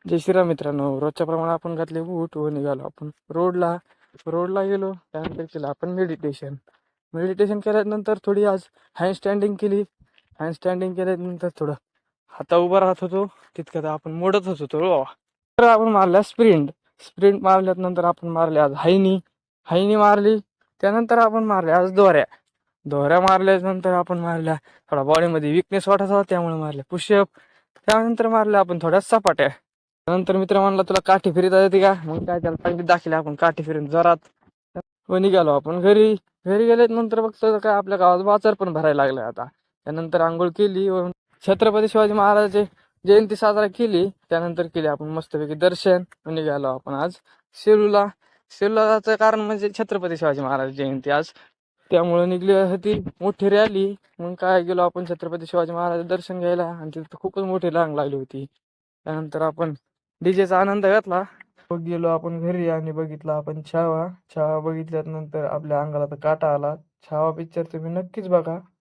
जय श्रीराम मित्रांनो, रोजच्या प्रमाणे आपण घातले बूट व निघालो आपण रोडला गेलो. त्यानंतर केलं आपण मेडिटेशन केल्यानंतर थोडी आज हँड स्टँडिंग केली. हँड स्टँडिंग केल्यानंतर थोडं हाता उभा राहत होतो, तितक्यात आपण मोडतच होतो. तर आपण मारल्या स्प्रिंट मारल्यानंतर आपण मारले आज हाईनी मारली. त्यानंतर आपण मारल्या आज दोऱ्या मारल्यानंतर आपण मारल्या थोडा बॉडीमध्ये विकनेस वाटत होता, त्यामुळे मारल्या पुशअप. त्यानंतर मारल्या आपण थोड्या सपाट्या. त्यानंतर मित्र म्हणला तुला काठी फिरता येते का, मग काय त्याला सांगितलं दाखिले आपण काठी फिरून जोरात व निघालो आपण घरी गेल्यानंतर बघतो काय आपल्या गावात बाजार पण भरायला लागलाय आता. त्यानंतर आंघोळ केली व छत्रपती शिवाजी महाराजांची जयंती साजरा केली. त्यानंतर केली आपण मस्तपैकी दर्शन व निघालो आपण आज सेलूला. जायचं कारण म्हणजे छत्रपती शिवाजी महाराज जयंती आज, त्यामुळे निघली होती मोठी रॅली. मग काय गेलो आपण छत्रपती शिवाजी महाराज दर्शन घ्यायला, आणि तिथं खूपच मोठी रांग लागली होती. त्यानंतर आपण डीजेचा आनंद घेतला. मग गेलो आपण घरी आणि बघितला आपण छावा बघितल्यानंतर आपल्या अंगाला तर काटा आला. छावा पिक्चर तुम्ही नक्कीच बघा.